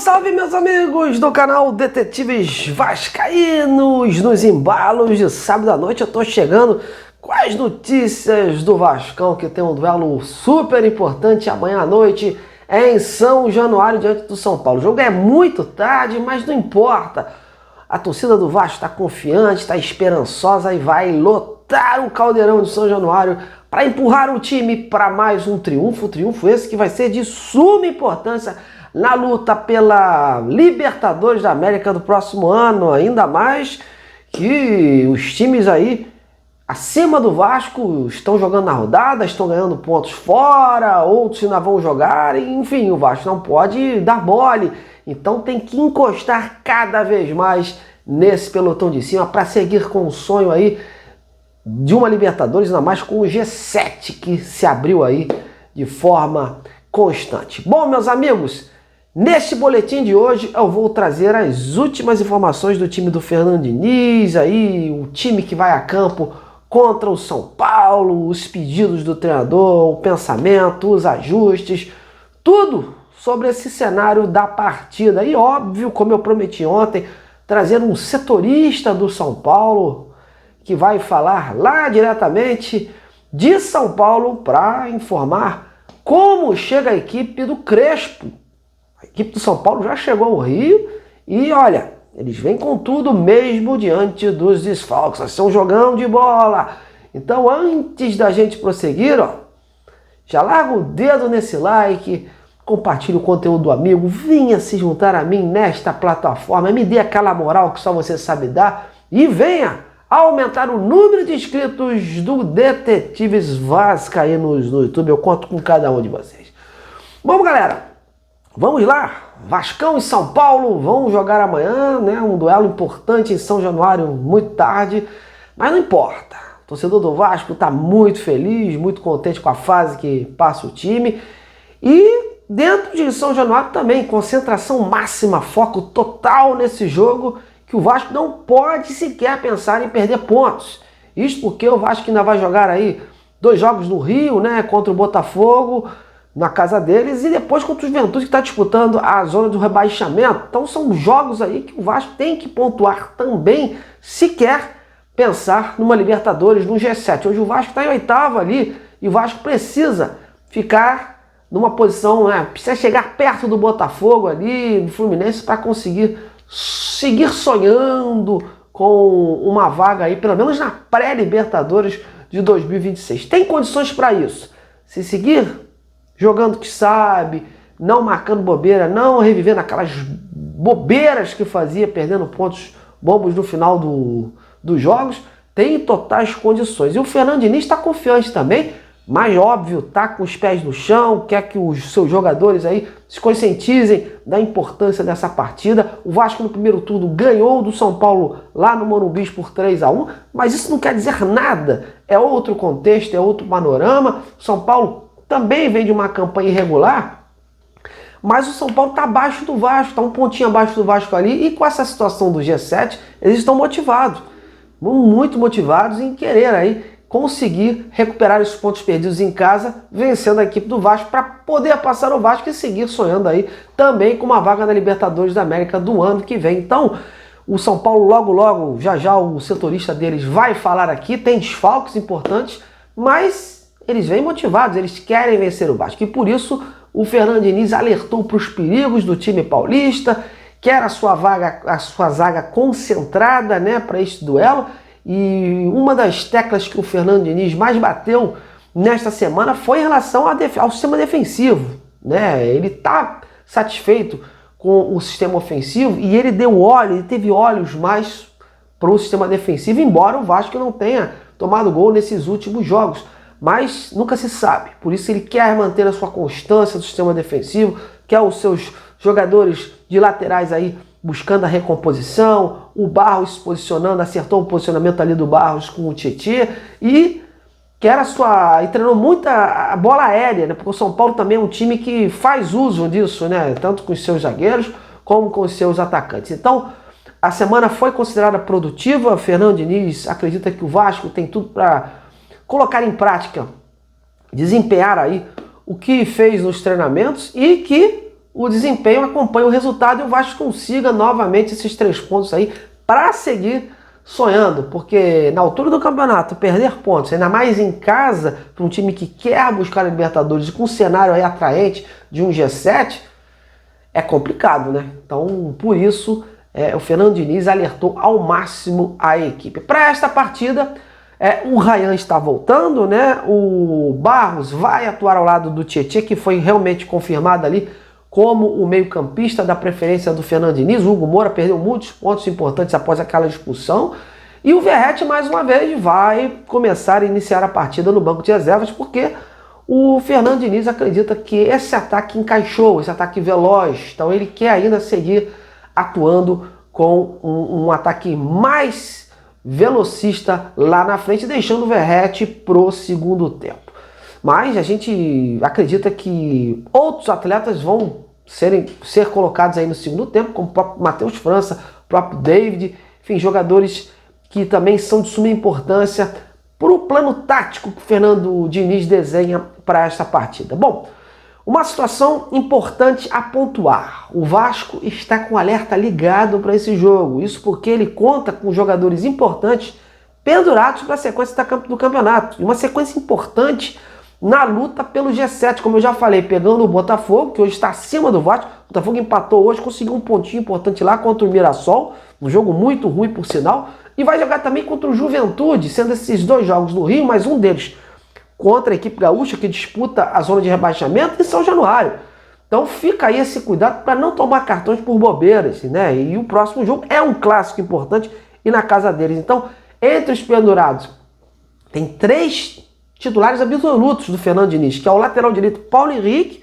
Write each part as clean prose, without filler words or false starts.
Salve, meus amigos do canal Detetives Vascaínos. Nos embalos de sábado à noite eu tô chegando com as notícias do Vascão, que tem um duelo super importante amanhã à noite em São Januário diante do São Paulo. O jogo é muito tarde, mas não importa. A torcida do Vasco está confiante, está esperançosa e vai lotar o Caldeirão de São Januário para empurrar o time para mais um triunfo. Triunfo esse que vai ser de suma importância na luta pela Libertadores da América do próximo ano, ainda mais que os times aí acima do Vasco estão jogando na rodada, estão ganhando pontos fora, outros ainda vão jogar, enfim, o Vasco não pode dar mole, então tem que encostar cada vez mais nesse pelotão de cima para seguir com o sonho aí de uma Libertadores, ainda mais com o G7 que se abriu aí de forma constante. Bom, meus amigos, neste boletim de hoje eu vou trazer as últimas informações do time do Fernando Diniz, aí, o time que vai a campo contra o São Paulo, os pedidos do treinador, o pensamento, os ajustes, tudo sobre esse cenário da partida. E óbvio, como eu prometi ontem, trazer um setorista do São Paulo que vai falar lá diretamente de São Paulo para informar como chega a equipe do Crespo. A equipe do São Paulo já chegou ao Rio e olha, eles vêm com tudo mesmo diante dos desfalques. Vai ser um jogão de bola. Então antes da gente prosseguir, ó, já larga o dedo nesse like, compartilhe o conteúdo do amigo, venha se juntar a mim nesta plataforma, me dê aquela moral que só você sabe dar e venha aumentar o número de inscritos do Detetives Vascaínos no YouTube. Eu conto com cada um de vocês. Bom, galera, vamos lá. Vascão e São Paulo vão jogar amanhã, né? Um duelo importante em São Januário, muito tarde, mas não importa. O torcedor do Vasco está muito feliz, muito contente com a fase que passa o time. E dentro de São Januário também, concentração máxima, foco total nesse jogo, que o Vasco não pode sequer pensar em perder pontos. Isso porque o Vasco ainda vai jogar aí 2 jogos no Rio, né? Contra o Botafogo, na casa deles, e depois contra o Juventude, que está disputando a zona do rebaixamento. Então são jogos aí que o Vasco tem que pontuar também, se quer pensar numa Libertadores, no G7. Hoje o Vasco está em 8º ali, e o Vasco precisa ficar numa posição, né, precisa chegar perto do Botafogo ali, do Fluminense, para conseguir seguir sonhando com uma vaga aí, pelo menos na pré-Libertadores de 2026. Tem condições para isso. Se seguir jogando o que sabe, não marcando bobeira, não revivendo aquelas bobeiras que fazia, perdendo pontos bobos no final dos jogos, tem totais condições. E o Fernando Diniz está confiante também, mas óbvio, está com os pés no chão, quer que os seus jogadores aí se conscientizem da importância dessa partida. O Vasco no primeiro turno ganhou do São Paulo lá no Morumbi por 3-1, mas isso não quer dizer nada, é outro contexto, é outro panorama. O São Paulo também vem de uma campanha irregular, mas o São Paulo está abaixo do Vasco, está um pontinho abaixo do Vasco ali, e com essa situação do G7, eles estão motivados, muito motivados em querer aí conseguir recuperar esses pontos perdidos em casa, vencendo a equipe do Vasco, para poder passar o Vasco e seguir sonhando aí também com uma vaga na Libertadores da América do ano que vem. Então, o São Paulo logo, já o setorista deles vai falar aqui, tem desfalques importantes, mas eles vêm motivados, eles querem vencer o Vasco. E por isso o Fernando Diniz alertou para os perigos do time paulista, quer a sua zaga concentrada, né, para este duelo. E uma das teclas que o Fernando Diniz mais bateu nesta semana foi em relação ao sistema defensivo, né? Ele está satisfeito com o sistema ofensivo e ele teve olhos mais para o sistema defensivo, embora o Vasco não tenha tomado gol nesses últimos jogos. Mas nunca se sabe, por isso ele quer manter a sua constância do sistema defensivo, quer os seus jogadores de laterais aí buscando a recomposição, o Barros se posicionando, acertou o posicionamento ali do Barros com o Tietê, e treinou muito a bola aérea, né? Porque o São Paulo também é um time que faz uso disso, né? Tanto com os seus zagueiros como com os seus atacantes. Então, a semana foi considerada produtiva. Fernando Diniz acredita que o Vasco tem tudo para colocar em prática, desempenhar aí o que fez nos treinamentos, e que o desempenho acompanhe o resultado e o Vasco consiga novamente esses 3 pontos aí para seguir sonhando, porque na altura do campeonato perder pontos, ainda mais em casa, para um time que quer buscar a Libertadores e com um cenário aí atraente de um G7, é complicado, né? Então, por isso, o Fernando Diniz alertou ao máximo a equipe. Para esta partida, o Ryan está voltando, né? O Barros vai atuar ao lado do Tietê, que foi realmente confirmado ali como o meio-campista da preferência do Fernando Diniz. O Hugo Moura perdeu muitos pontos importantes após aquela expulsão. E o Verratti, mais uma vez, vai começar a iniciar a partida no banco de reservas, porque o Fernando Diniz acredita que esse ataque encaixou, esse ataque veloz. Então ele quer ainda seguir atuando com um ataque mais velocista lá na frente, deixando o Verratti pro segundo tempo. Mas a gente acredita que outros atletas vão ser colocados aí no segundo tempo, como o próprio Matheus França, o próprio David, enfim, jogadores que também são de suma importância para o plano tático que o Fernando Diniz desenha para esta partida. Bom, uma situação importante a pontuar. O Vasco está com o alerta ligado para esse jogo. Isso porque ele conta com jogadores importantes pendurados para a sequência do campeonato. E uma sequência importante na luta pelo G7, como eu já falei, pegando o Botafogo, que hoje está acima do Vasco. O Botafogo empatou hoje, conseguiu um pontinho importante lá contra o Mirassol, um jogo muito ruim por sinal, e vai jogar também contra o Juventude, sendo esses 2 jogos no Rio, mas um deles contra a equipe gaúcha, que disputa a zona de rebaixamento em São Januário. Então fica aí esse cuidado para não tomar cartões por bobeiras, né? E o próximo jogo é um clássico importante e na casa deles. Então, entre os pendurados, tem 3 titulares absolutos do Fernando Diniz, que é o lateral direito Paulo Henrique,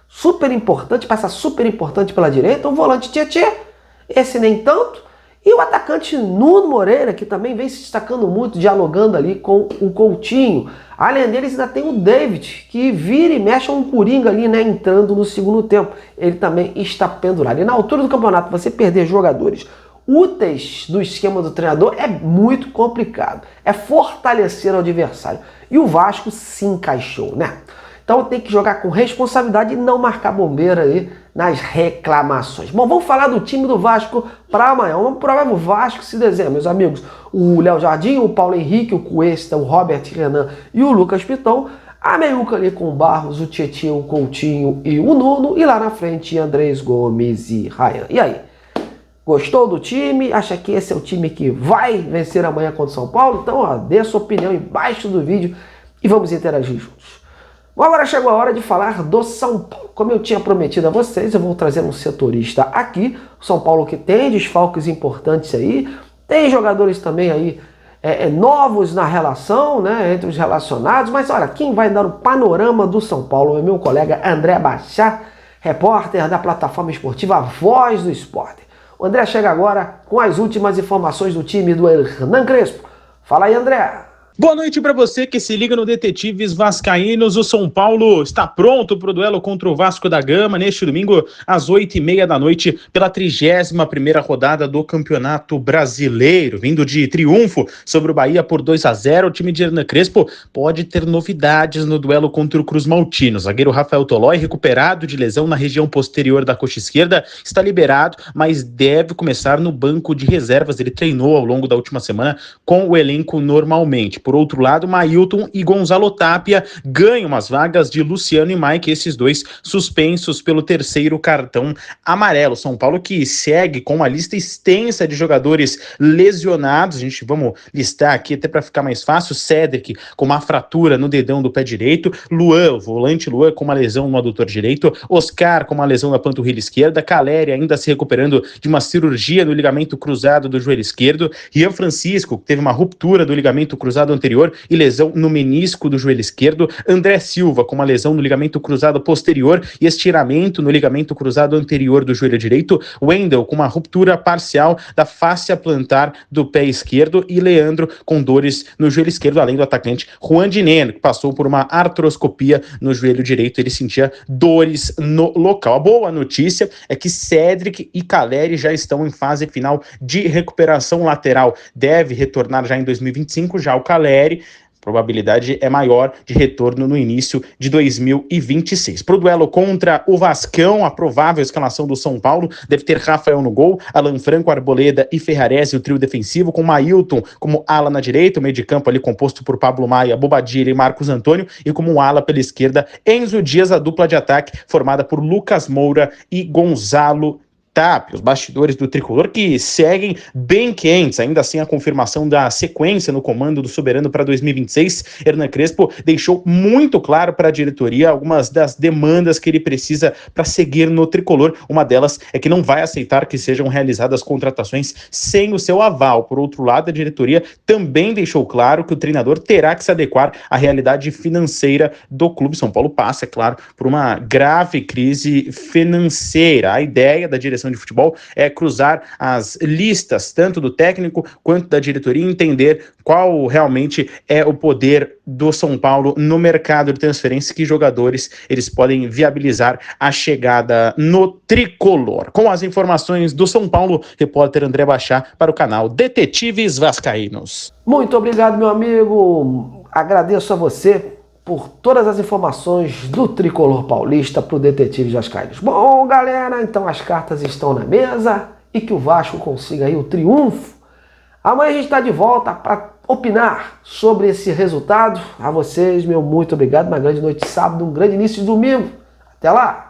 super importante, passa super importante pela direita, o volante Tietê, esse nem tanto, e o atacante Nuno Moreira, que também vem se destacando muito, dialogando ali com o Coutinho. Além deles, ainda tem o David, que vira e mexe um coringa ali, né, entrando no segundo tempo. Ele também está pendurado. E na altura do campeonato, você perder jogadores úteis do esquema do treinador é muito complicado. É fortalecer o adversário. E o Vasco se encaixou, né? Então tem que jogar com responsabilidade e não marcar bombeira aí nas reclamações. Bom, vamos falar do time do Vasco para amanhã. Um provável Vasco se desenha, meus amigos. O Léo Jardim, o Paulo Henrique, o Cuesta, o Robert Renan e o Lucas Piton. A meiuca ali com o Barros, o Tietê, o Coutinho e o Nuno. E lá na frente, Andrés Gomes e Ryan. E aí? Gostou do time? Acha que esse é o time que vai vencer amanhã contra o São Paulo? Então, ó, dê a sua opinião embaixo do vídeo e vamos interagir juntos. Bom, agora chegou a hora de falar do São Paulo. Como eu tinha prometido a vocês, eu vou trazer um setorista aqui. O São Paulo que tem desfalques importantes aí, tem jogadores também aí novos na relação, né, entre os relacionados. Mas olha, quem vai dar o panorama do São Paulo é meu colega André Bachar, repórter da plataforma esportiva Voz do Esporte. O André chega agora com as últimas informações do time do Hernan Crespo. Fala aí, André. Boa noite para você que se liga no Detetives Vascaínos. O São Paulo está pronto para o duelo contra o Vasco da Gama neste domingo às 8h30 da noite pela 31ª rodada do Campeonato Brasileiro. Vindo de triunfo sobre o Bahia por 2-0, o time de Hernan Crespo pode ter novidades no duelo contra o Cruz Maltino. O zagueiro Rafael Tolói, recuperado de lesão na região posterior da coxa esquerda, está liberado, mas deve começar no banco de reservas. Ele treinou ao longo da última semana com o elenco normalmente. Por outro lado, Mailton e Gonzalo Tapia ganham as vagas de Luciano e Mike, esses dois suspensos pelo 3º cartão amarelo. São Paulo que segue com uma lista extensa de jogadores lesionados. Vamos listar aqui até para ficar mais fácil. Cédric com uma fratura no dedão do pé direito, Luan, o volante Luan com uma lesão no adutor direito, Oscar com uma lesão na panturrilha esquerda, Caleri ainda se recuperando de uma cirurgia no ligamento cruzado do joelho esquerdo, Rian Francisco que teve uma ruptura do ligamento cruzado anterior e lesão no menisco do joelho esquerdo, André Silva com uma lesão no ligamento cruzado posterior e estiramento no ligamento cruzado anterior do joelho direito, Wendel com uma ruptura parcial da fáscia plantar do pé esquerdo e Leandro com dores no joelho esquerdo, além do atacante Juan Dineno, que passou por uma artroscopia no joelho direito, ele sentia dores no local. A boa notícia é que Cédric e Caleri já estão em fase final de recuperação lateral, deve retornar já em 2025, já o Caleri probabilidade é maior de retorno no início de 2026. Para o duelo contra o Vascão, a provável escalação do São Paulo deve ter Rafael no gol, Alan Franco, Arboleda e Ferrarese, o trio defensivo, com Mailton como ala na direita, o meio de campo ali composto por Pablo Maia, Bobadilla e Marcos Antônio, e como ala pela esquerda, Enzo Dias, a dupla de ataque formada por Lucas Moura e Gonzalo Tapia, os bastidores do tricolor que seguem bem quentes, ainda assim a confirmação da sequência no comando do Soberano para 2026. Hernan Crespo deixou muito claro para a diretoria algumas das demandas que ele precisa para seguir no tricolor. Uma delas é que não vai aceitar que sejam realizadas contratações sem o seu aval. Por outro lado, a diretoria também deixou claro que o treinador terá que se adequar à realidade financeira do clube. São Paulo passa, é claro, por uma grave crise financeira. A ideia da direção de futebol é cruzar as listas, tanto do técnico quanto da diretoria, e entender qual realmente é o poder do São Paulo no mercado de transferência, que jogadores eles podem viabilizar a chegada no tricolor. Com as informações do São Paulo, repórter André Bachá para o canal Detetives Vascaínos. Muito obrigado, meu amigo. Agradeço a você por todas as informações do tricolor paulista para o Detetive Vascaínos. Bom, galera, então as cartas estão na mesa e que o Vasco consiga aí o triunfo. Amanhã a gente está de volta para opinar sobre esse resultado. A vocês, meu muito obrigado. Uma grande noite de sábado, um grande início de domingo. Até lá!